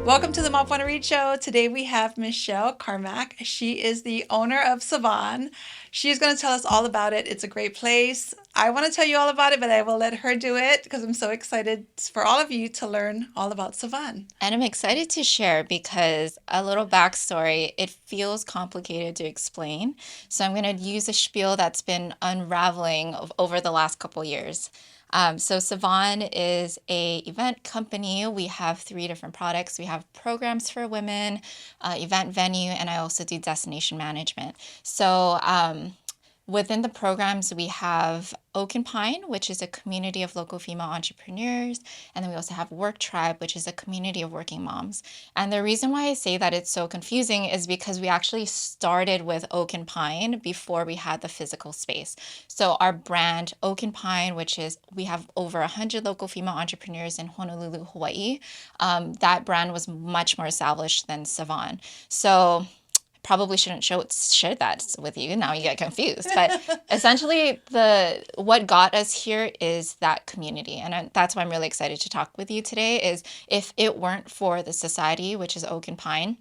Welcome to the Mom Wanna Read Show. Today we have Michelle Carmack. She is the owner of Savon. She's going to tell us all about it. It's a great place. I want to tell you all about it, but I will let her do it because I'm so excited for all of you to learn all about Savon. And I'm excited to share because a little backstory, it feels complicated to explain. So I'm going to use a spiel that's been unraveling over the last couple years. So Savon is a event company. We have three different products. We have programs for women, event venue, and I also do destination management. Within the programs, we have Oak and Pine, which is a community of local female entrepreneurs. And then we also have Work Tribe, which is a community of working moms. And the reason why I say that it's so confusing is because we actually started with Oak and Pine before we had the physical space. So our brand, Oak and Pine, which is we have over 100 local female entrepreneurs in Honolulu, Hawaii. That brand was much more established than Savon. So probably shouldn't share that with you. Now you get confused. But essentially, the what got us here is that community, and that's why I'm really excited to talk with you today. Is if it weren't for the society, which is Oak and Pine,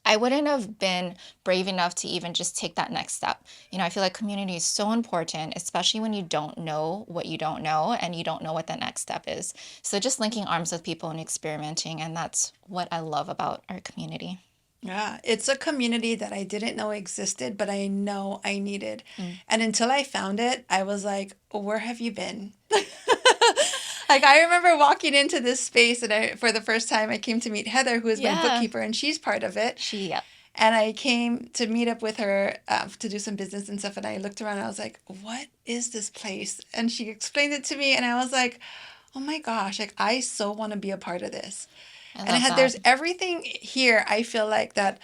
I wouldn't have been brave enough to even just take that next step. I feel like community is so important, especially when you don't know what you don't know and you don't know what the next step is. So just linking arms with people and experimenting, and that's what I love about our community. Yeah, it's a community that I didn't know existed, but I know I needed. Mm. And until I found it, I was like, where have you been? Like I remember walking into this space and for the first time I came to meet Heather, who is my Yeah. bookkeeper, and she's part of it. Yep. And I came to meet up with her to do some business and stuff. And I looked around and I was like, what is this place? And she explained it to me. And I was like, oh my gosh, like I so want to be a part of this. I And love that. there's everything here I feel like that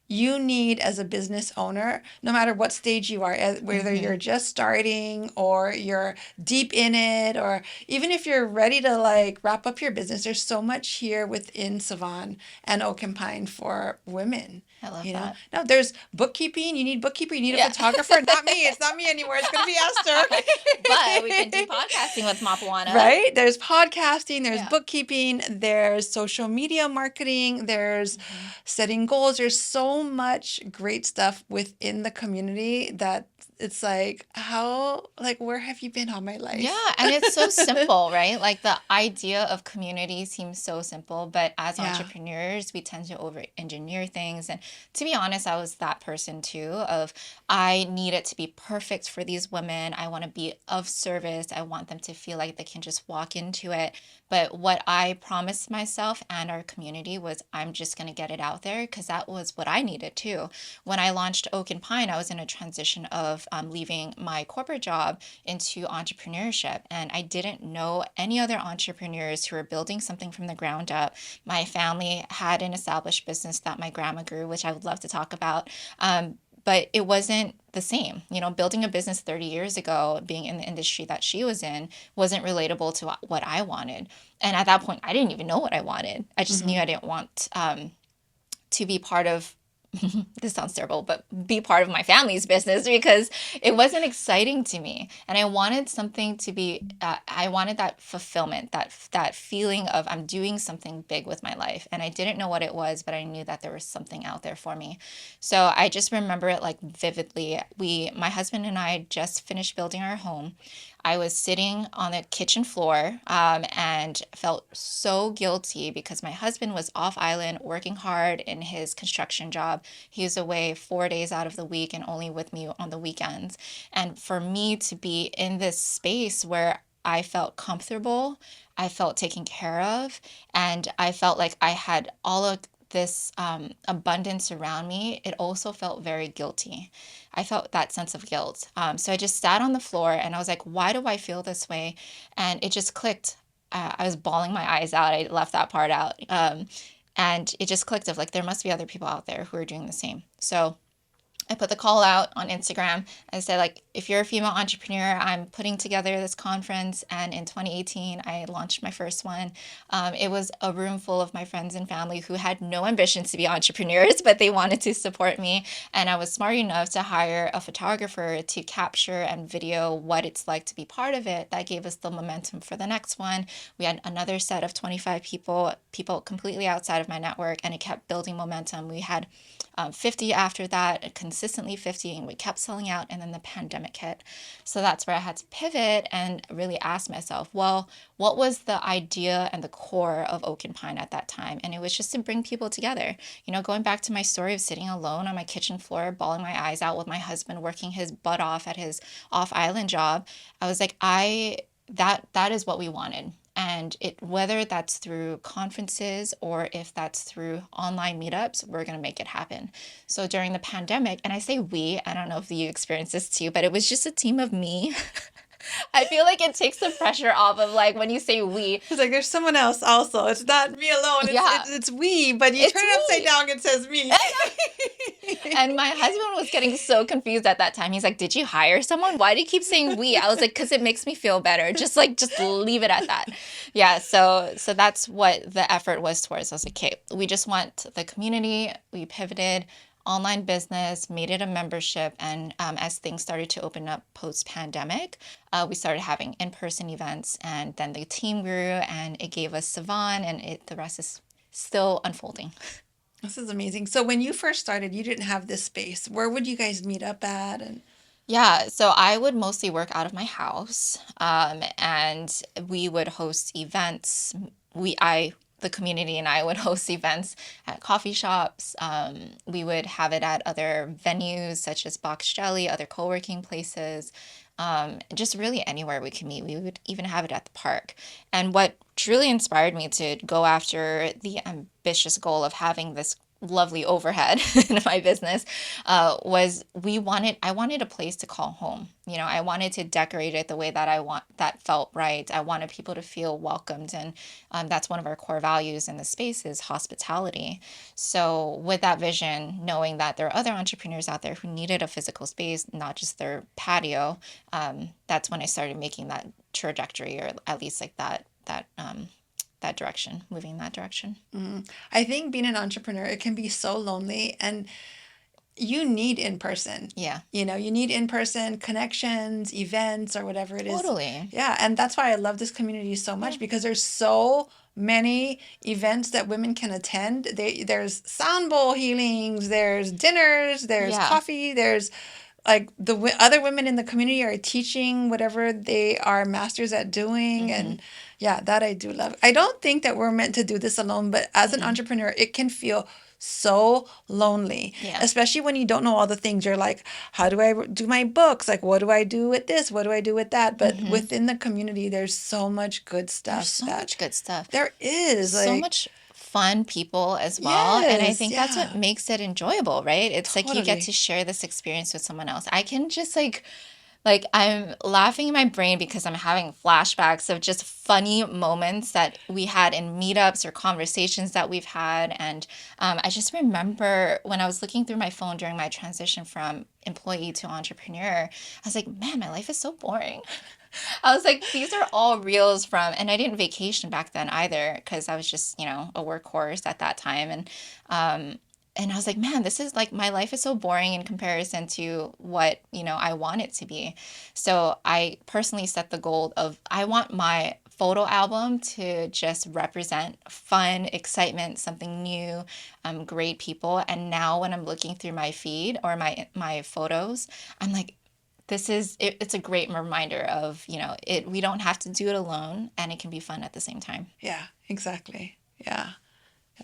you need as a business owner, no matter what stage you are, whether Hmm. you're just starting or you're deep in it, or even if you're ready to like wrap up your business, there's so much here within Savon and Oak and Pine for women. I love that. No, there's bookkeeping. You need bookkeeper. You need a Yeah. photographer. Not me. It's not me anymore. It's gonna be But we can do Esther. podcasting with Mapuana. Right? There's podcasting, there's Yeah. bookkeeping, there's social media marketing, there's Hmm. setting goals. There's so much great stuff within the community that it's like, where have you been all my life? Yeah, and it's so simple, right? Like the idea of community seems so simple, but as Yeah. entrepreneurs, we tend to over engineer things. And to be honest, I was that person too of I need it to be perfect for these women. I want to be of service. I want them to feel like they can just walk into it. But what I promised myself and our community was I'm just going to get it out there because that was what I needed too. When I launched Oak and Pine, I was in a transition of leaving my corporate job into entrepreneurship. And I didn't know any other entrepreneurs who were building something from the ground up. My family had an established business that my grandma grew, which I would love to talk about. But it wasn't the same. Building a business 30 years ago, being in the industry that she was in, wasn't relatable to what I wanted. And at that point, I didn't even know what I wanted. I just knew Hmm. I didn't want to be part of this sounds terrible, but be part of my family's business because it wasn't exciting to me. And I wanted something to be, I wanted that fulfillment, that feeling of I'm doing something big with my life. And I didn't know what it was, but I knew that there was something out there for me. So I just remember it like vividly. My husband and I just finished building our home. I was sitting on the kitchen floor and felt so guilty because my husband was off island working hard in his construction job. He was away 4 days out of the week and only with me on the weekends. And for me to be in this space where I felt comfortable, I felt taken care of, and I felt like I had all of this abundance around me, it also felt very guilty. I felt that sense of guilt. So I just sat on the floor and I was like, why do I feel this way? And it just clicked. I was bawling my eyes out. I left that part out. And it just clicked of like, there must be other people out there who are doing the same. So I put the call out on Instagram. I said, like, if you're a female entrepreneur, I'm putting together this conference. And in 2018, I launched my first one. It was a room full of my friends and family who had no ambitions to be entrepreneurs, but they wanted to support me. And I was smart enough to hire a photographer to capture and video what it's like to be part of it. That gave us the momentum for the next one. We had another set of 25 people, people completely outside of my network, and it kept building momentum. We had 50 after that, consistently 50, and we kept selling out. And then the pandemic hit. So that's where I had to pivot and really ask myself, well, what was the idea and the core of Oak and Pine at that time? And it was just to bring people together. You know, going back to my story of sitting alone on my kitchen floor, bawling my eyes out with my husband working his butt off at his off island job, I was like, that is what we wanted. And it, whether that's through conferences or if that's through online meetups, we're going to make it happen. So during the pandemic, and I say we, I don't know if you experienced this too, but it was just a team of me. I feel like it takes the pressure off of like when you say we. It's like there's someone else also. It's not me alone. Yeah, It's we, but you it's turn it upside me. down, it says me. And my husband was getting so confused at that time. He's like, "Did you hire someone? Why do you keep saying we?" I was like, "Because it makes me feel better. Just leave it at that." Yeah, so that's what the effort was towards. I was like, "Okay, we just want the community." We pivoted online business, made it a membership, and as things started to open up post pandemic, we started having in person events, and then the team grew, and it gave us Savon, and the rest is still unfolding. This is amazing. So when you first started, you didn't have this space. Where would you guys meet up at? And Yeah, so I would mostly work out of my house, and we would host events. The community and I would host events at coffee shops. We would have it at other venues such as Box Jelly, other co-working places, just really anywhere we could meet. We would even have it at the park. And what truly inspired me to go after the ambitious goal of having this lovely overhead in my business was I wanted a place to call home. You know, I wanted to decorate it the way that I want, that felt right. I wanted people to feel welcomed. And that's one of our core values in the space is hospitality. So with that vision, knowing that there are other entrepreneurs out there who needed a physical space, not just their patio, that's when I started making that trajectory, or at least like that direction, moving in that direction. I think being an entrepreneur, it can be so lonely, and you need in person. Yeah, You need in person connections, events, or whatever it is. totally. Yeah, and that's why I love this community so Yeah. much because there's so many events that women can attend. There's sound bowl healings, there's dinners, there's Yeah. coffee, there's like other women in the community are teaching whatever they are masters at doing, Hmm. and yeah, that I do love. I don't think that we're meant to do this alone, but as an Mm-mm. entrepreneur it can feel so lonely, Yeah. especially when you don't know all the things. You're like, how do I do my books? Like, what do I do with this? What do I do with that? But Hmm. within the community there's so much good There's stuff so that much good stuff. there is, So like, much fun people as well. And I yes, think that's what yeah, makes it enjoyable, right? It's like you get to totally. share this experience with someone else. I can just like I'm laughing in my brain because I'm having flashbacks of just funny moments that we had in meetups or conversations that we've had. And I just remember when I was looking through my phone during my transition from employee to entrepreneur, I was like, man, my life is so boring. I was like, these are all reels from, and I didn't vacation back then either because I was just, a workhorse at that time. And I was like, man, this is like my life is so boring in comparison to what, I want it to be. So I personally set the goal of I want my photo album to just represent fun, excitement, something new, great people. And now when I'm looking through my feed or my photos, I'm like, it's a great reminder of, we don't have to do it alone and it can be fun at the same time. Yeah, exactly. Yeah.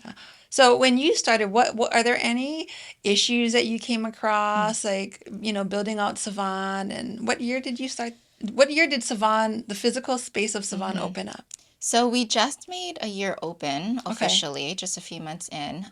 Yeah. So when you started, what are there any issues that you came Mm. across, like, building out Savon, and what year did you start? What year did Savon, the physical space of Savon, Hmm. open up? So we just made a year open Okay. officially, just a few months in.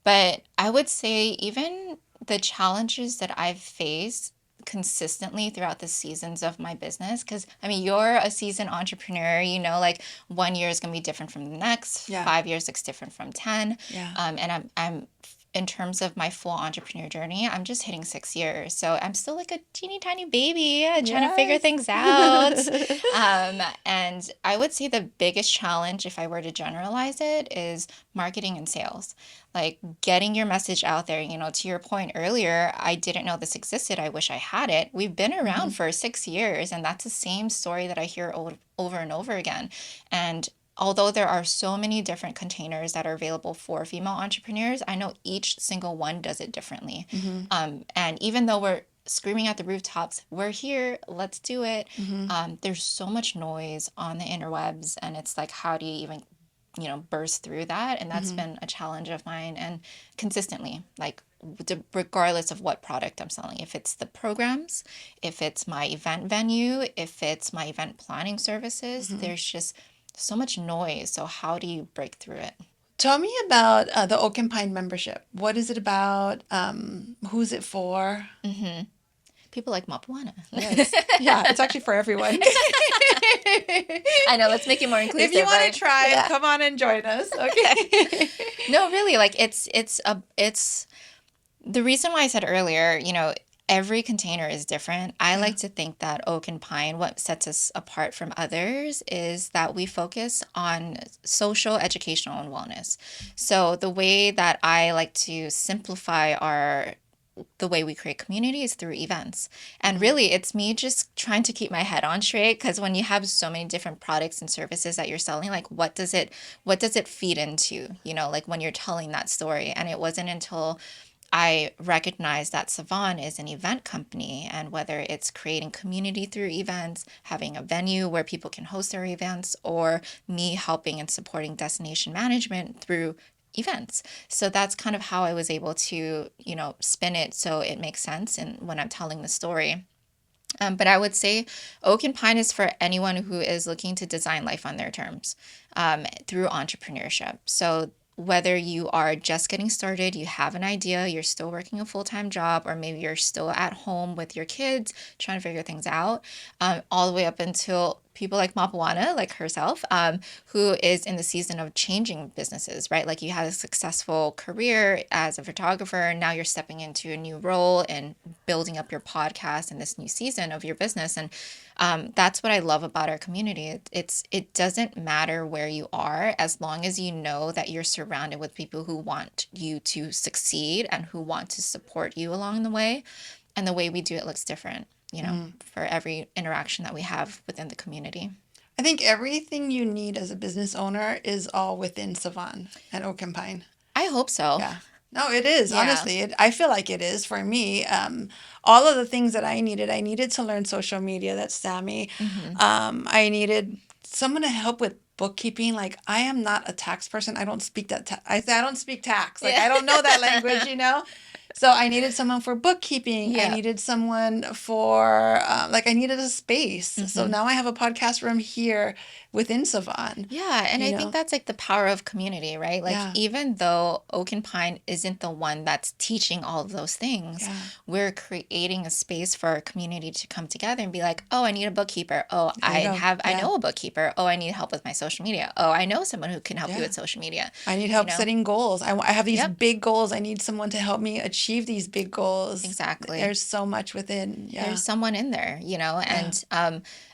But I would say even the challenges that I've faced consistently throughout the seasons of my business, because I mean, you're a seasoned entrepreneur, like 1 year is going to be different from the next, Yeah. 5 years looks different from 10. Yeah. And I'm in terms of my full entrepreneur journey, I'm just hitting 6 years. So I'm still like a teeny tiny baby trying to figure Yes. things out. And I would say the biggest challenge, if I were to generalize it, is marketing and sales. Like getting your message out there. To your point earlier, I didn't know this existed. I wish I had it. We've been around Mhm. for 6 years, and that's the same story that I hear over and over again. And although there are so many different containers that are available for female entrepreneurs, I know each single one does it differently. Mhm. And even though we're screaming at the rooftops, we're here, let's do it. Mhm. There's so much noise on the interwebs, and it's like, how do you even, burst through that? And that's Mhm. been a challenge of mine, and consistently, like, regardless of what product I'm selling, if it's the programs, if it's my event venue, if it's my event planning services, Mhm. there's just so much noise. So how do you break through it? Tell me about the Oak and Pine membership. What is it about? Who's it for? hmm People like Mapuana. Yes. Yeah, it's actually for everyone. I know, let's make it more If you inclusive, want to right? try it, Yeah. come on and join us. Okay. No, really, like it's the reason why I said earlier, every container is different. I Yeah. like to think that oak and pine, what sets us apart from others is that we focus on social, educational, and wellness. So the way that I like to simplify the way we create community is through events. And Mhm. really, it's me just trying to keep my head on straight, because when you have so many different products and services that you're selling, like what does it feed into, like when you're telling that story. And it wasn't until I recognized that Savon is an event company, and whether it's creating community through events, having a venue where people can host their events, or me helping and supporting destination management through events. So that's kind of how I was able to, spin it so it makes sense and when I'm telling the story. But I would say Oak and Pine is for anyone who is looking to design life on their terms through entrepreneurship. So whether you are just getting started, you have an idea, you're still working a full-time job, or maybe you're still at home with your kids trying to figure things out, all the way up until people like Mapuana, like herself, who is in the season of changing businesses, right? Like you had a successful career as a photographer, and now you're stepping into a new role and building up your podcast in this new season of your business. And that's what I love about our community. It doesn't matter where you are, as long as you know that you're surrounded with people who want you to succeed and who want to support you along the way. And the way we do it looks different, Mhm. for every interaction that we have within the community. I think everything you need as a business owner is all within Savon and Oak and Pine. I hope so. Yeah. No, it is. Yeah. Honestly, I feel like it is for me. All of the things that I needed to learn social media. That's Sammy. hmm I needed someone to help with bookkeeping. Like I am not a tax person. I don't speak that. I don't speak tax. Like Yeah. I don't know that language. So I needed someone for bookkeeping. I Yeah. needed someone for like I needed a space. So hmm now I have a podcast room here within Savon. Yeah, and You I think know. that's like the power of community, right? Like Yeah. even though Oak and Pine isn't the one that's teaching all of those things, Yeah. we're creating a space for our community to come together and be like, "Oh, I need a bookkeeper. Oh, There you go. I Yeah. know a bookkeeper. Oh, I need help with my social media. Oh, I know someone who can help you Yeah. with social media." I need You help know? setting goals. I have these Yep, big goals. I need someone to help me achieve these big goals. exactly. There's so much within. There's Yeah. someone in there, Yeah. and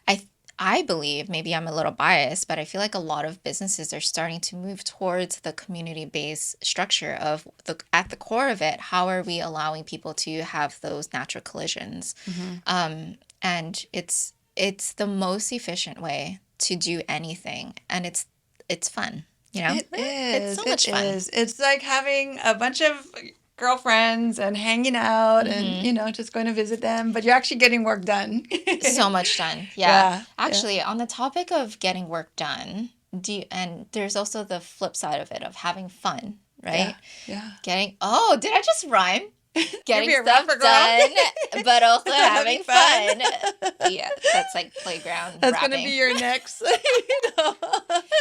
I I believe, maybe I'm a little biased, but I feel like a lot of businesses are starting to move towards the community-based structure of at the core of it, how are we allowing people to have those natural collisions? Hmm. And it's the most efficient way to do anything, and it's fun, It It's is. so It much fun. is. It's like having a bunch of girlfriends and hanging out and, hmm just going to visit them, but you're actually getting work done. So much done. Yeah. Yeah. Yeah. Actually, on the topic of getting work done, and there's also the flip side of it of having fun, Yeah. right? Yeah. Did I just rhyme? You're Getting a stuff rapper girl. done, but also Having having fun. fun. Yeah, that's like playground That's going to be rapping. your next.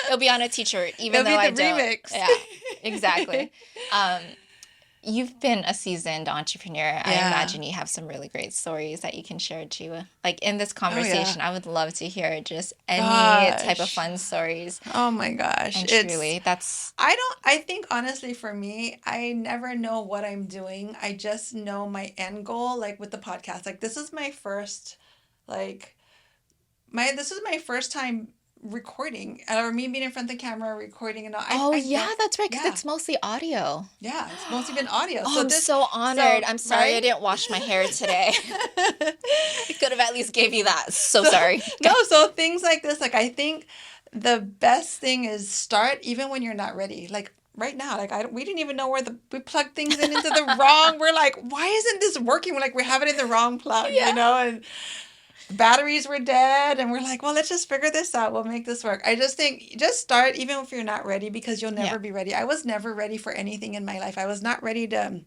It'll be on a t-shirt, even It'll though be I the don't. remix. Yeah, exactly. Um, you've been a seasoned entrepreneur. I Yeah. imagine you have some really great stories that you can share too. Like in this Oh yeah. conversation, I would love to hear just any type of Gosh. fun stories. Oh my gosh. And truly, that's I think honestly for me, I never know what I'm doing. I just know my end goal, like with the podcast. Like this is my first, like this is my first time recording or me being in front of the camera recording and all. oh I yeah, don't, that's right, because yeah, it's mostly audio. yeah, it's mostly been audio. Oh, So I'm this, so honored. so, I'm sorry I right? didn't wash my hair today. I could have at least gave you that. So So, sorry. no, so things like this, like I think the best thing is start even when you're not ready. Like right now, like we didn't even know we plugged things in into the wrong. We're like, why isn't this working? We're like, we have it in the wrong plug, Yeah. and batteries were dead. And we're like, well, let's just figure this out. We'll make this work. I just think just start even if you're not ready because you'll Yeah. never be ready. I was never ready for anything in my life. I was not ready to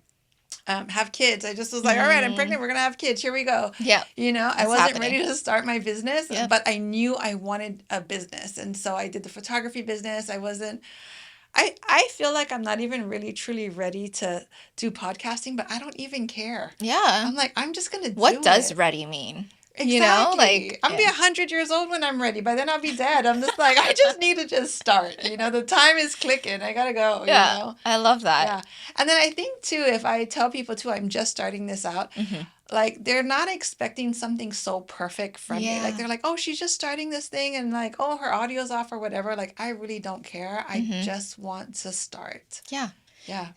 have kids. I just was like, all right, I'm Mm, pregnant. We're going to have kids. Here we go. yeah, I it's wasn't happening. ready to start my business, Yep. but I knew I wanted a business. And so I did the photography business. I feel like I'm not even really truly ready to do podcasting, but I don't even care. Yeah. I'm like, I'm just going to What do does it. ready mean? You know, Exactly. like, I'll be yeah. 100 years old when I'm ready. By then I'll be dead. I'm just like, I just need to just start. The time is clicking. I gotta Yeah, go. I love that. Yeah. And then I think too, if I tell people too, I'm just starting this out, Hmm. like they're not expecting something so perfect from me. Like Yeah. they're like, oh, she's just starting this thing and like, oh, her audio's off or whatever. Like I really don't care. I Hmm. just want to start. Yeah. Yeah.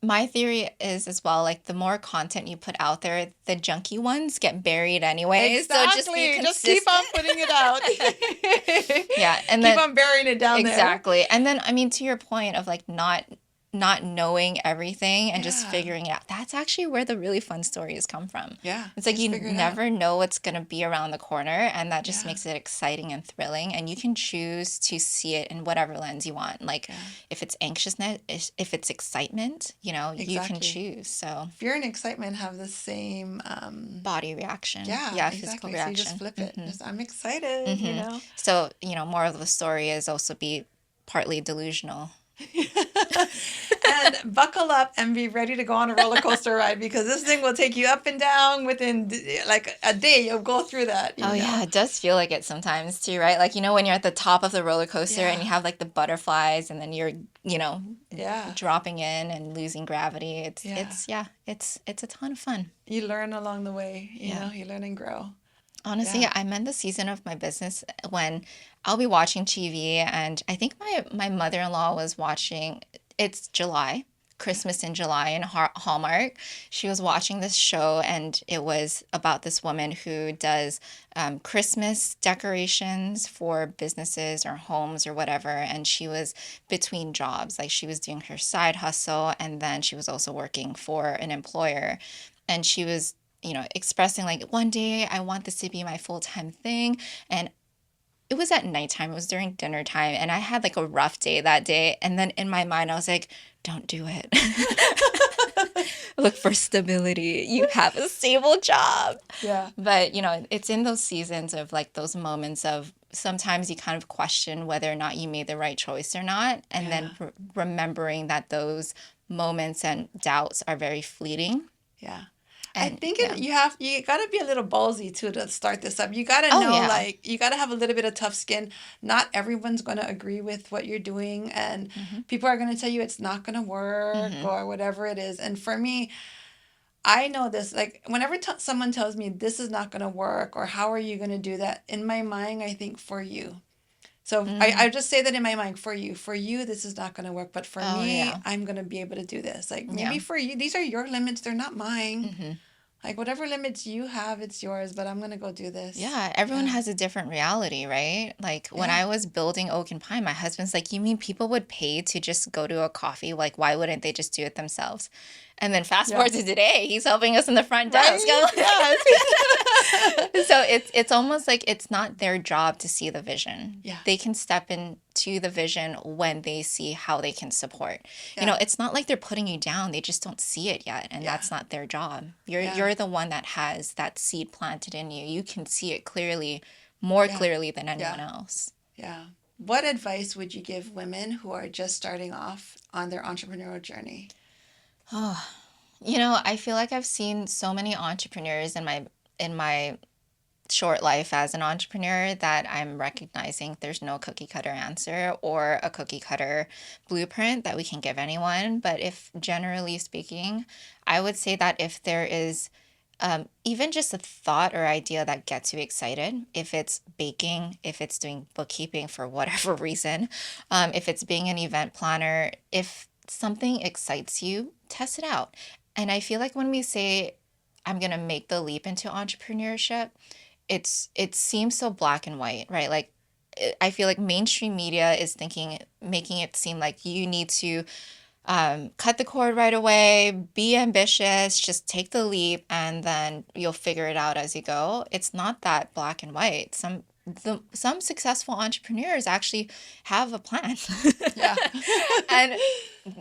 My theory is as well, like the more content you put out there, the junky ones get buried anyway. So just be Exactly. Just keep consistent. on putting it out. Yeah, and Keep then on burying it down there. exactly. And then I mean to your point of like not knowing everything and just Yeah. figuring it out. That's actually where the really fun stories come from. Yeah. It's like Just you figure it out. never know what's going to be around the corner, and that just Yeah. makes it exciting and thrilling, and you can choose to see it in whatever lens you want. Like Yeah. if it's anxiousness, if it's excitement, you can Exactly. choose. So Fear and excitement have the same body reaction. yeah, Yeah, physical exactly. So you just reaction. flip it. Hmm. Just I'm excited, Hmm. So, more of the story is also be partly delusional. And buckle up and be ready to go on a roller coaster ride because this thing will take you up and down within like a day. You'll go through that, Oh yeah, it does feel like it sometimes too, right? Like when you're at the top of the roller coaster and you Yeah. have like the butterflies and then you're, Yeah. dropping in and losing gravity. It's Yeah. it's yeah, it's a ton of fun. You learn along the way, Yeah. you learn and grow. Honestly, Yeah. I'm in the season of my business when I'll be watching TV, and I think my mother-in-law was watching, it's July, Christmas in July in Hallmark. She was watching this show, and it was about this woman who does Christmas decorations for businesses or homes or whatever. And she was between jobs, like she was doing her side hustle, and then she was also working for an employer. And she was expressing like, one day I want this to be my full-time thing. And it was at nighttime, it was during dinner time, and I had like a rough day that day. And then in my mind, I was like, don't do it. Look for stability. You have a stable job. Yeah. But, it's in those seasons of like those moments of sometimes you kind of question whether or not you made the right choice or not. And then Yeah. remembering that those moments and doubts are very fleeting. Yeah. I And think yeah. you gotta be a little ballsy too to start this up. You gotta Oh, know, yeah. like, you gotta have a little bit of tough skin. Not everyone's gonna agree with what you're doing, and Hmm. people are gonna tell you it's not gonna work Hmm. or whatever it is. And for me, I know this, like, whenever someone tells me this is not gonna work or how are you gonna do that, in my mind, I think for you. So I Mm. just say that in my mind, for you, this is not gonna work, but for Oh, me, yeah. I'm gonna be able to do this. Like, Yeah. maybe for you, these are your limits, they're not mine. Hmm. Like whatever limits you have, it's yours, but I'm gonna go do this. Yeah, everyone Yeah. has a different reality, right? Like when Yeah. I was building Oak and Pine, my husband's like, "You mean people would pay to just go to a coffee? Like, why wouldn't they just do it themselves?" And then fast Yeah. forward to today, he's helping us in the front desk. Right? Yes. So it's almost like it's not their job to see the vision. Yeah. They can step into the vision when they see how they can support. Yeah. It's not like they're putting you down. They just don't see it yet, and Yeah. that's not their job. You're Yeah. you're the one that has that seed planted in you. You can see it clearly, more Yeah. clearly than anyone Yeah. else. Yeah. What advice would you give women who are just starting off on their entrepreneurial journey? Oh, I feel like I've seen so many entrepreneurs in my short life as an entrepreneur that I'm recognizing there's no cookie cutter answer or a cookie cutter blueprint that we can give anyone. But if generally speaking, I would say that if there is even just a thought or idea that gets you excited, if it's baking, if it's doing bookkeeping for whatever reason, if it's being an event planner, if something excites you, test it out. And I feel like when we say, I'm going to make the leap into entrepreneurship, it seems so black and white, right? Like I feel like mainstream media is thinking, making it seem like you need to cut the cord right away, be ambitious, just take the leap, and then you'll figure it out as you go. It's not that black and white. Some successful entrepreneurs actually have a plan. Yeah. And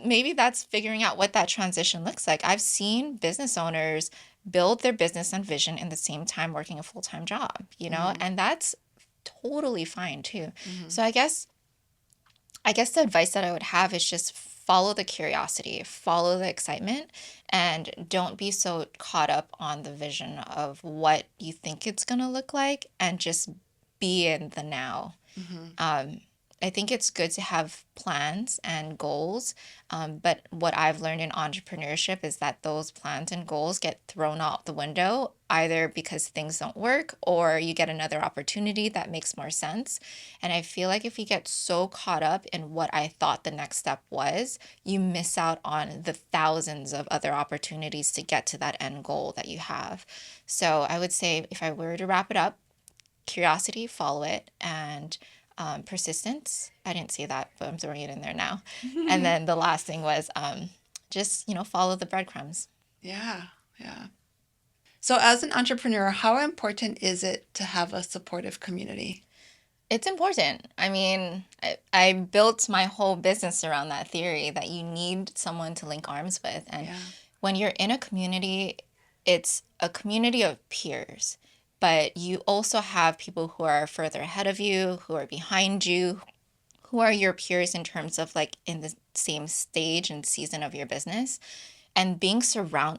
maybe that's figuring out what that transition looks like. I've seen business owners build their business and vision in the same time working a full-time job, Hmm. and that's totally fine too. Hmm. So I guess the advice that I would have is just follow the curiosity, follow the excitement, and don't be so caught up on the vision of what you think it's going to look like, and just be in the now. Hmm. Um, I think it's good to have plans and goals, but what I've learned in entrepreneurship is that those plans and goals get thrown out the window either because things don't work or you get another opportunity that makes more sense. And I feel like if you get so caught up in what I thought the next step was, you miss out on the thousands of other opportunities to get to that end goal that you have. So I would say if I were to wrap it up, curiosity, follow it, and persistence. I didn't say that, but I'm throwing it in there now. And then the last thing was just, follow the breadcrumbs. Yeah. Yeah. So, as an entrepreneur, how important is it to have a supportive community? It's important. I mean, I built my whole business around that theory that you need someone to link arms with. And Yeah. when you're in a community, it's a community of peers, but you also have people who are further ahead of you, who are behind you, who are your peers in terms of like in the same stage and season of your business, and being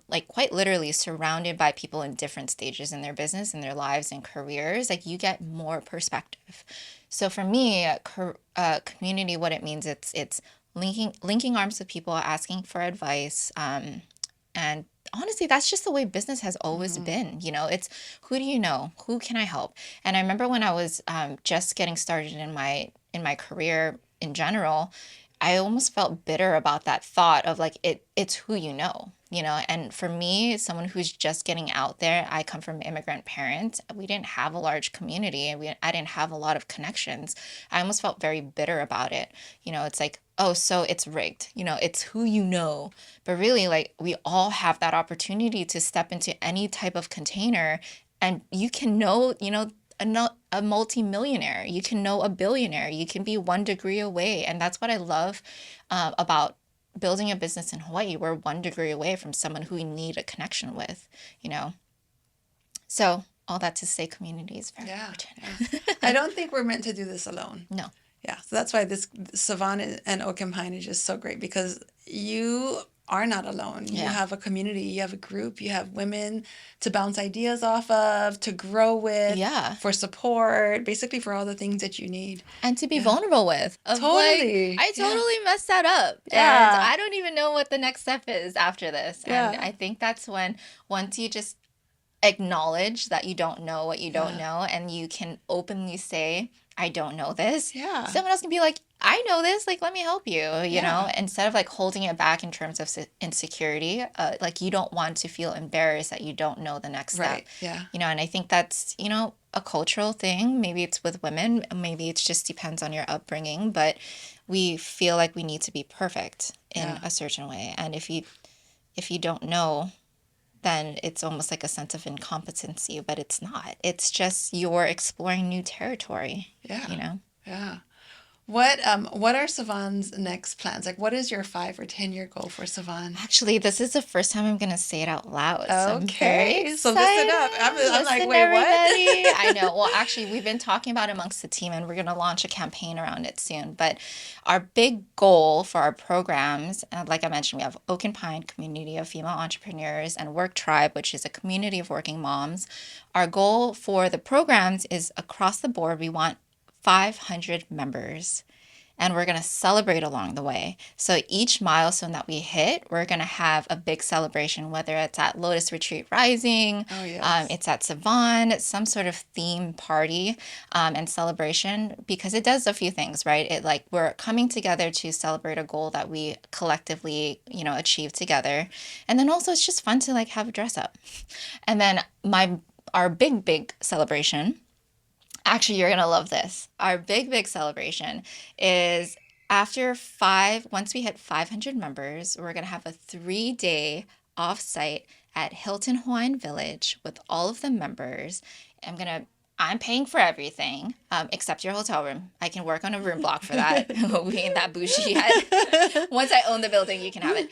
like quite literally surrounded by people in different stages in their business and their lives and careers, like you get more perspective. So for me, community, what it means, it's linking arms with people, asking for advice, and honestly, that's just the way business has always Hmm. been. It's who do you know? Who can I help? And I remember when I was just getting started in my career in general, I almost felt bitter about that thought of like it's who you know. And for me, someone who's just getting out there, I come from immigrant parents. We didn't have a large community, and I didn't have a lot of connections. I almost felt very bitter about it. It's like, oh, so it's rigged. It's who you know. But really, like, we all have that opportunity to step into any type of container, and you can know, a multi-millionaire. You can know a billionaire. You can be 1 degree away. And that's what I love about building a business in Hawaii. We're 1 degree away from someone who we need a connection with, you know? So, all that to say, community is very Yeah. Yeah. I important. don't think we're meant to do this alone. No. Yeah. So that's why this Savon and Okemhine is just so great because you are not alone. You Yeah. have a community, you have a group, you have women to bounce ideas off of, to grow with, Yeah. for support, basically for all the things that you need. And to be Yeah. vulnerable with, of like, Totally. I Yeah. totally messed that up. And Yeah. I don't even know what the next step is after this. And Yeah. I think that's when, once you just acknowledge that you don't know what you don't Yeah. know, and you can openly say, I don't know this, Yeah. someone else can be like, I know this, like, let me help you, Yeah. instead of like holding it back in terms of insecurity. Like, you don't want to feel embarrassed that you don't know the next step, Right. Yeah. and I think that's a cultural thing. Maybe it's with women, maybe it just depends on your upbringing, but we feel like we need to be perfect in Yeah. a certain way. And if you don't know, then it's almost like a sense of incompetency, but it's not. It's just you're exploring new territory, Yeah. you know? Yeah. What are Savon's next plans? Like what is your 5 or 10 year goal for Savan? Actually, this is the first time I'm gonna say it out loud, so I'm very Okay, so listen up. excited. I'm like, Listen, wait, what? everybody. I know. Well, actually, we've been talking about it amongst the team, and we're gonna launch a campaign around it soon. But our big goal for our programs, like I mentioned, we have Oak and Pine Community of Female Entrepreneurs and Work Tribe, which is a community of working moms. Our goal for the programs is across the board. We want 500 members, and we're going to celebrate along the way. So each milestone that we hit, we're going to have a big celebration, whether it's at Lotus Retreat Rising, Oh, yes. it's at Savon, some sort of theme party and celebration, because it does a few things, right? It like we're coming together to celebrate a goal that we collectively, achieve together. And then also it's just fun to like have a dress up. And then our big celebration. Actually, you're going to love this. Our big celebration is once we hit 500 members, we're going to have a 3-day offsite at Hilton Hawaiian Village with all of the members. I'm paying for everything except your hotel room. I can work on a room block for that. We ain't that bougie yet. Once I own the building, you can have it.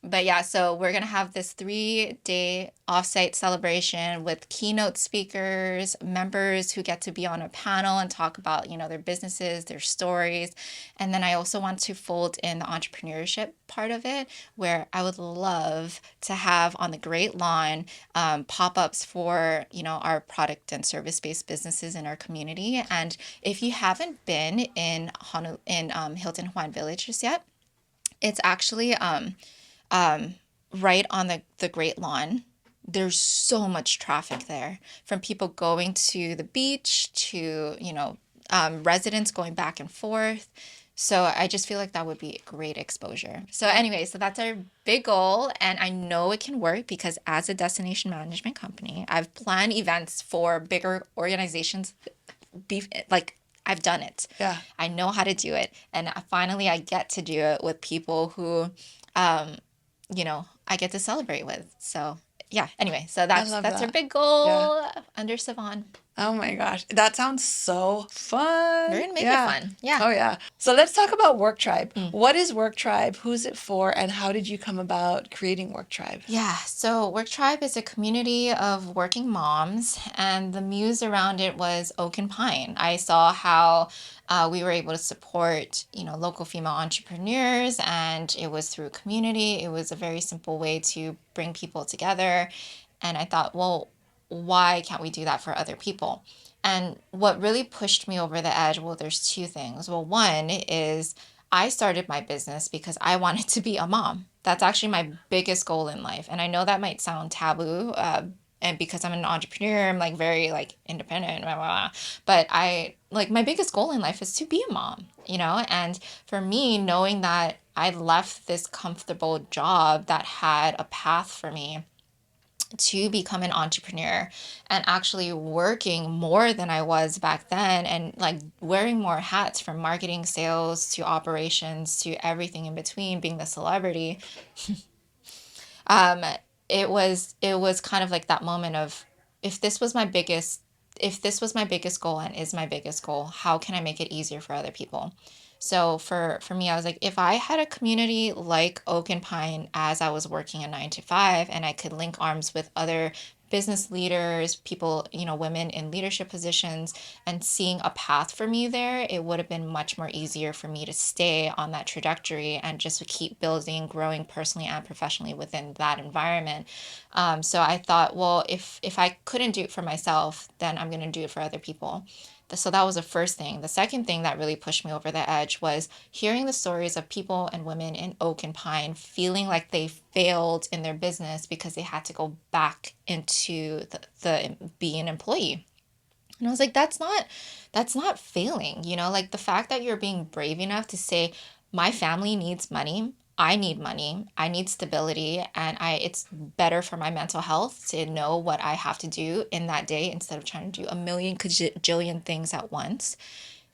But yeah, so we're going to have this 3-day offsite celebration with keynote speakers, members who get to be on a panel and talk about, their businesses, their stories. And then I also want to fold in the entrepreneurship part of it, where I would love to have on the Great Lawn pop-ups for, our product and service-based businesses in our community. And if you haven't been in Hilton Hawaiian Village just yet, it's actually right on the Great Lawn. There's so much traffic there from people going to the beach to, residents going back and forth. So I just feel like that would be great exposure. So anyway, so that's our big goal. And I know it can work because as a destination management company, I've planned events for bigger organizations. Like I've done it. Yeah, I know how to do it. And finally I get to do it with people who um, I get to celebrate with. So yeah, anyway, so I that's love that's our that. big Yeah. goal under Savon. Oh my gosh, that sounds so We're fun. gonna make it Yeah. fun. Yeah. Oh yeah. So let's talk about Work Tribe. Mm. What is Work Tribe? Who's it for? And how did you come about creating Work Tribe? Yeah, so Work Tribe is a community of working moms, and the muse around it was Oak and Pine. I saw how we were able to support, local female entrepreneurs, and it was through community. It was a very simple way to bring people together, and I thought, well, why can't we do that for other people? And what really pushed me over the edge, well, there's two things. Well, one is I started my business because I wanted to be a mom. That's actually my biggest goal in life. And I know that might sound taboo. And because I'm an entrepreneur, I'm like very like independent, blah, blah, blah. But I like my biggest goal in life is to be a mom, And for me, knowing that I left this comfortable job that had a path for me to become an entrepreneur and actually working more than I was back then and like wearing more hats from marketing, sales to operations to everything in between, being the celebrity. um it was kind of like that moment of if this was my biggest if this was my biggest goal and is my biggest goal, how can I make it easier for other people? So for me, I was like, if I had a community like Oak and Pine as I was working a 9 to 5, and I could link arms with other business leaders, people, women in leadership positions, and seeing a path for me there, it would have been much more easier for me to stay on that trajectory and just to keep building, growing personally and professionally within that environment. So I thought, well, if I couldn't do it for myself, then I'm going to do it for other people. So that was the first thing. The second thing that really pushed me over the edge was hearing the stories of people and women in Oak and Pine feeling like they failed in their business because they had to go back into the being an employee. And I was like, that's not failing, like the fact that you're being brave enough to say, my family needs money. I need money. I need stability. And it's better for my mental health to know what I have to do in that day instead of trying to do a million kajillion things at once.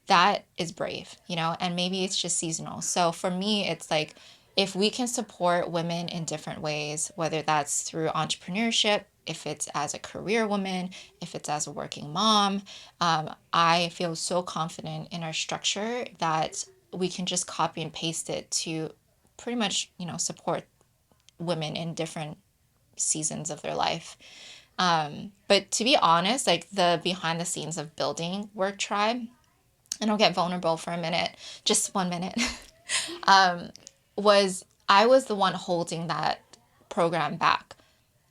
That is brave, and maybe it's just seasonal. So for me, it's like if we can support women in different ways, whether that's through entrepreneurship, if it's as a career woman, if it's as a working mom, I feel so confident in our structure that we can just copy and paste it to pretty much, support women in different seasons of their life. But to be honest, like the behind the scenes of building Work Tribe, and I'll get vulnerable for a minute, just 1 minute, was I was the one holding that program back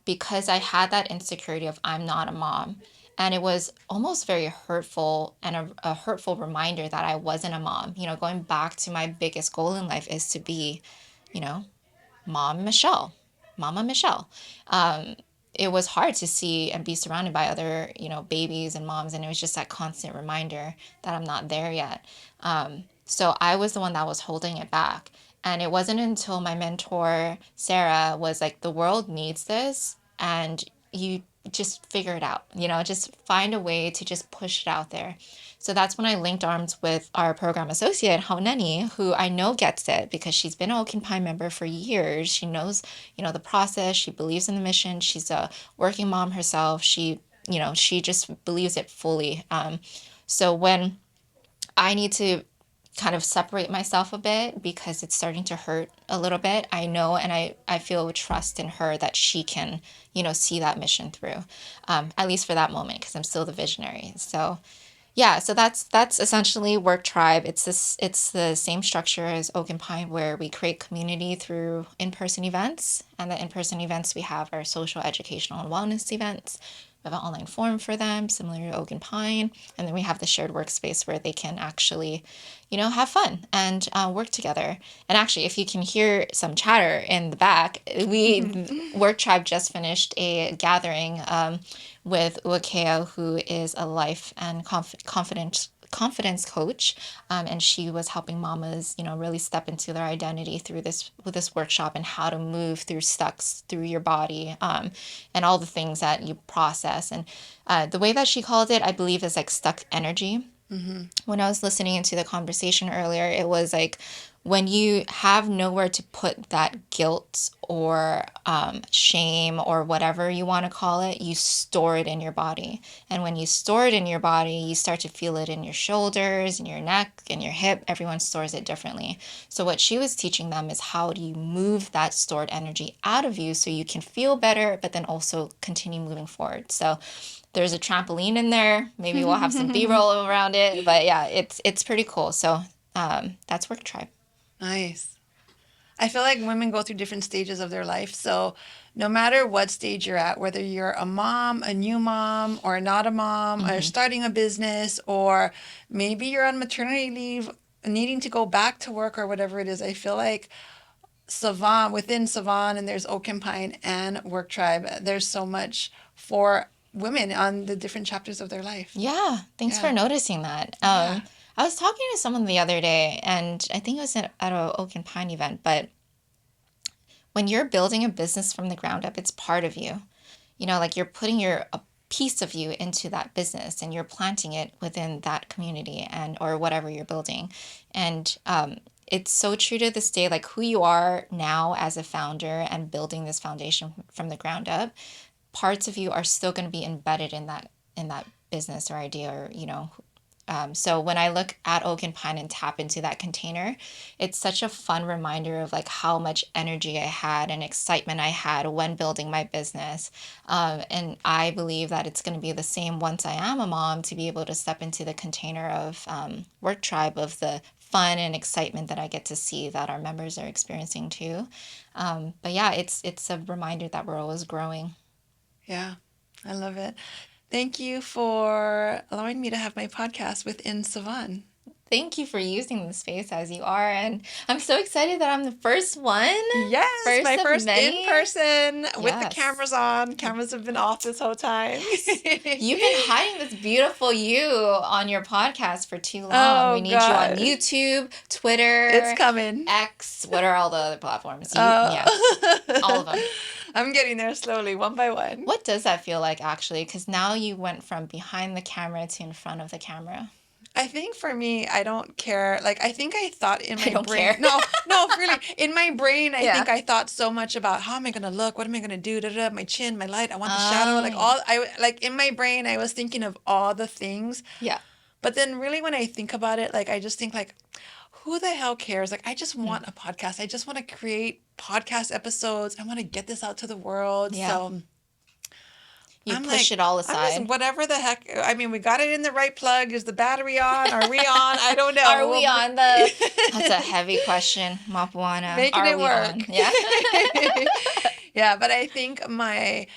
because I had that insecurity of I'm not a mom. And it was almost very hurtful and a hurtful reminder that I wasn't a mom. Going back to my biggest goal in life is to be, you know, Mom Michelle, Mama Michelle. Um, it was hard to see and be surrounded by other, babies and moms, and it was just that constant reminder that I'm not there yet. So I was the one that was holding it back. And it wasn't until my mentor, Sarah, was like, the world needs this, and you just figure it out, just find a way to just push it out there. So that's when I linked arms with our program associate, Haunani, who I know gets it because she's been an Oaken Pine member for years. She knows, the process. She believes in the mission. She's a working mom herself. She just believes it fully. So when I need to kind of separate myself a bit because it's starting to hurt a little bit, I know and I feel trust in her that she can, see that mission through, at least for that moment, because I'm still the visionary. So yeah, so that's essentially Work Tribe. It's the same structure as Oak and Pine, where we create community through in-person events, and the in-person events we have are social, educational, and wellness events. We have an online forum for them, similar to Oak and Pine, and then we have the shared workspace where they can actually, have fun and work together. And actually, if you can hear some chatter in the back, Work Tribe just finished a gathering with Uakea, who is a life and confidence coach, and she was helping mamas, really step into their identity through this with this workshop and how to move through stucks through your body, and all the things that you process. And the way that she called it, I believe, is like stuck energy. When I was listening into the conversation earlier, it was like when you have nowhere to put that guilt or shame or whatever you want to call it, you store it in your body. And when you store it in your body, you start to feel it in your shoulders, in your neck, in your hip. Everyone stores it differently. So what she was teaching them is how do you move that stored energy out of you so you can feel better, but then also continue moving forward. So there's a trampoline in there. Maybe we'll have some B-roll around it, but yeah, it's pretty cool. So that's Work Tribe. Nice. I feel like women go through different stages of their life. So no matter what stage you're at, whether you're a mom, a new mom, or not a mom, or Hmm. starting a business, or maybe you're on maternity leave, needing to go back to work or whatever it is, I feel like Savon, within Savon, and there's Oak and Pine and Work Tribe, there's so much for women on the different chapters of their life. Yeah, thanks for Yeah. noticing that. Yeah. I was talking to someone the other day, and I think it was at a Oak and Pine event, but when you're building a business from the ground up, it's part of you. Like you're putting a piece of you into that business and you're planting it within that community and or whatever you're building. And it's so true to this day, like who you are now as a founder and building this foundation from the ground up, parts of you are still going to be embedded in that business or idea or so when I look at Oak and Pine and tap into that container, it's such a fun reminder of like how much energy I had and excitement I had when building my business. And I believe that it's going to be the same once I am a mom, to be able to step into the container of Work Tribe, of the fun and excitement that I get to see that our members are experiencing too. But yeah, it's a reminder that we're always growing. Yeah. I love it. Thank you for allowing me to have my podcast within Savon. Thank you for using the space as you are. And I'm so excited that I'm the first one, Yes, first my of first in many. person with the Yes. cameras on. Cameras have been off this whole time. Yes. You've been hiding this beautiful you on your podcast for too long. Oh We need you on God, YouTube, it's Twitter, coming. X. What are all the other platforms? Yeah, all of Oh, them. I'm getting there slowly, one by one. What does that feel like actually? Because now you went from behind the camera to in front of the camera. I think for me, I don't care. Like, I think I thought in I my don't brain, care. no, no, really, in my brain, I Yeah. think I thought so much about how am I going to look? What am I going to do? Da, da, my chin, my light, I want the shadow. Like, Um, all, like in my brain, I was thinking of all the things. yeah. But then really, when I think about it, like, I just think, like, who the hell cares? Like, I just Mm. want a podcast. I just want to create podcast episodes. I want to get this out to the world. Yeah. So You I'm push like, it all I'm just aside. whatever the heck. I mean, we got it in the right plug. Is the battery on? Are we on? I don't Are know. we on the? That's a heavy question, Mapuana. Making Are it we on? work. Yeah. Yeah, but I think my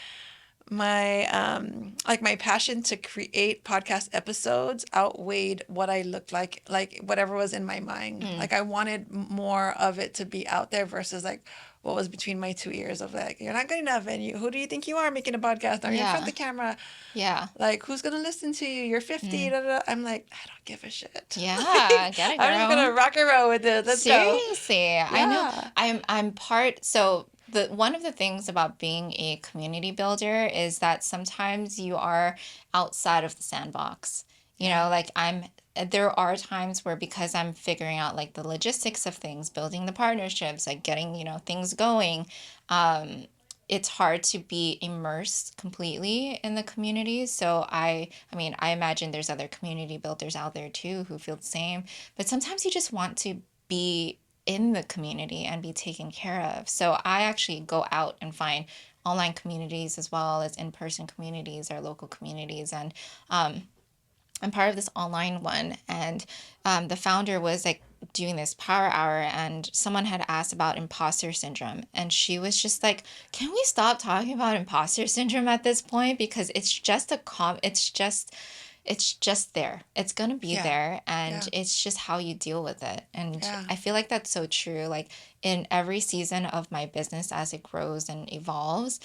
like my passion to create podcast episodes outweighed what I looked like whatever was in my mind. Mm. Like I wanted more of it to be out there versus like what was between my two ears of like you're not good enough and you who do you think you are making a podcast? Are you in front Yeah. of the camera? Yeah. Like who's gonna listen to you? You're 50. Mm. Da, da, da. I'm like I don't give a shit. Yeah. Get it, I'm just gonna girl. rock and roll with it. Let's go. Seriously, I know. Yeah. I'm part. So the one of the things about being a community builder is that sometimes you are outside of the sandbox. You Yeah. know, like there are times where because I'm figuring out like the logistics of things, building the partnerships, like getting, things going, um, it's hard to be immersed completely in the community. So I mean, I imagine there's other community builders out there too who feel the same, but sometimes you just want to be in the community and be taken care of. So I actually go out and find online communities as well as in-person communities or local communities. And um, I'm part of this online one, and the founder was like doing this power hour, and someone had asked about imposter syndrome, and she was just like, "Can we stop talking about imposter syndrome at this point? Because it's just it's just there. It's gonna be Yeah. there, and Yeah. it's just how you deal with it." And Yeah. I feel like that's so true. Like in every season of my business as it grows and evolves,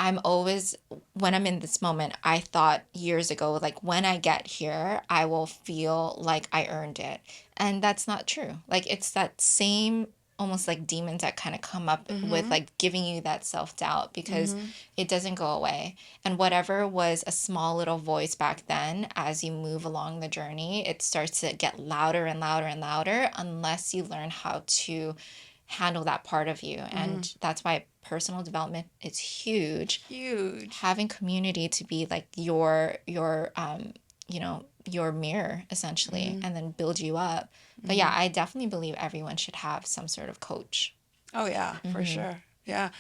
I'm always, when I'm in this moment, I thought years ago, like when I get here, I will feel like I earned it. And that's not true. Like it's that same almost like demons that kind of come up with Mm-hmm. like giving you that self-doubt because Mm-hmm. it doesn't go away. And whatever was a small little voice back then, as you move along the journey, it starts to get louder and louder and louder unless you learn how to handle that part of you. Mm-hmm. And that's why personal development is huge. Huge. Having community to be like your mirror essentially Mm-hmm. and then build you up. But Mm-hmm. yeah, I definitely believe everyone should have some sort of coach. Oh yeah, for Mm-hmm. sure. Yeah.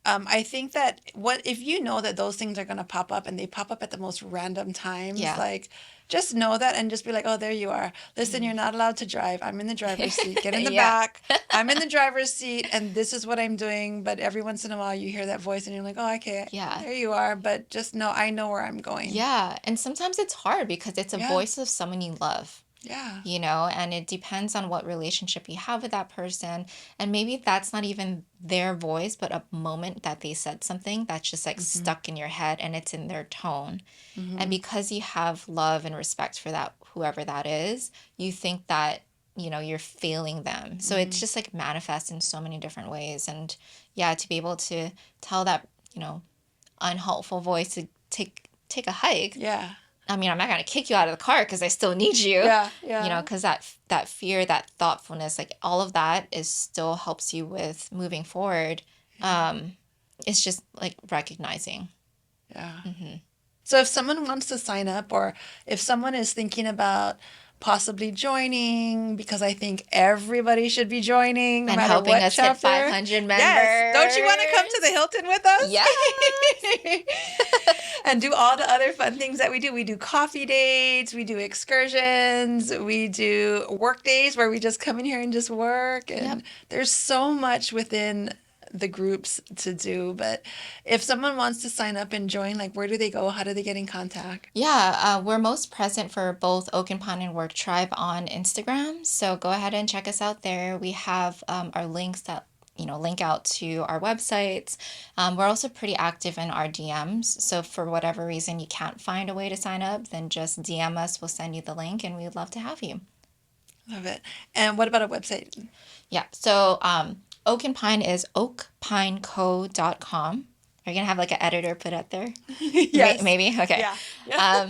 I think that what if you know that those things are gonna pop up and they pop up at the most random times, Yeah. like just know that and just be like, oh, there you are. Listen, you're Mm. not allowed to drive. I'm in the driver's seat. Get in the Yeah. back. I'm in the driver's seat, and this is what I'm doing. But every once in a while, you hear that voice, and you're like, oh, okay, Yeah. there you are. But just know, I know where I'm going. Yeah. And sometimes it's hard because it's a Yeah. voice of someone you love. Yeah. And it depends on what relationship you have with that person. And maybe that's not even their voice, but a moment that they said something that's just like Mm-hmm. stuck in your head and it's in their tone. And Mm-hmm. because you have love and respect for that, whoever that is, you think that, you're failing them. So Mm-hmm. it's just like manifests in so many different ways. And yeah, to be able to tell that, unhelpful voice to take a hike. Yeah. I mean, I'm not gonna kick you out of the car because I still need you, Yeah. Yeah. because that fear, that thoughtfulness, like all of that is still helps you with moving forward. Um, it's just like recognizing. Yeah. Hmm. So if someone wants to sign up or if someone is thinking about possibly joining, because I think everybody should be joining no And matter helping what us hit chapter. 500 Yes. Don't you want to come to the members. Hilton with us? Yes. And do all the other fun things that we do. We do coffee dates, we do excursions, we do work days where we just come in here and just work. Yep. And there's so much within the groups to do. But if someone wants to sign up and join, like where do they go? How do they get in contact? Yeah, we're most present for both Oak and Pond and Work Tribe on Instagram. So go ahead and check us out there. We have our links that link out to our websites. We're also pretty active in our DMs. So if for whatever reason you can't find a way to sign up, then just DM us. We'll send you the link, and we'd love to have you. Love it. And what about a website? Yeah. So Oak and Pine is oakpineco.com. Are you gonna have like an editor put out there? Yes. Maybe. Okay. Yeah. Yeah.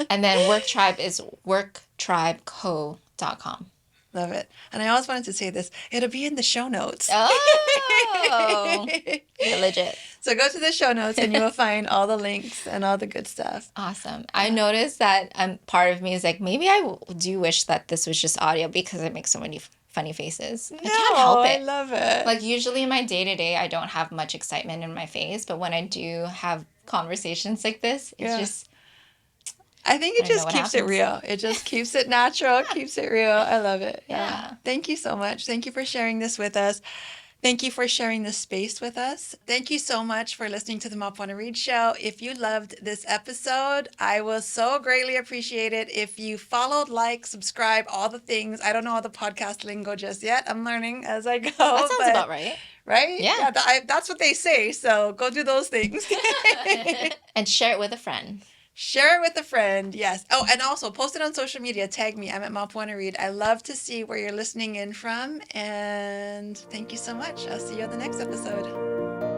And then Work Tribe is worktribeco.com. Love it. And I always wanted to say this. It'll be in the show notes. Oh, you're legit. So go to the show notes and you will find all the links and all the good stuff. Awesome. I noticed that part of me is like, maybe do wish that this was just audio because it makes so many funny faces. I can't help I it. love it. Like usually in my day-to-day, I don't have much excitement in my face, but when I do have conversations like this, it's just I think it just keeps it real. It just keeps it natural, keeps it real. I love it. Yeah. Thank you so much. Thank you for sharing this with us. Thank you for sharing this space with us. Thank you so much for listening to the Mop Wanna Read show. If you loved this episode, I will so greatly appreciate it if you followed, like, subscribe, all the things. I don't know all the podcast lingo just yet. I'm learning as I go. That sounds about right. Right? Yeah. That's what they say. So go do those things. And share it with a friend. Share it with a friend, yes. Oh, and also post it on social media. Tag me. I'm at Mop Wanna Read. I love to see where you're listening in from. And thank you so much. I'll see you on the next episode.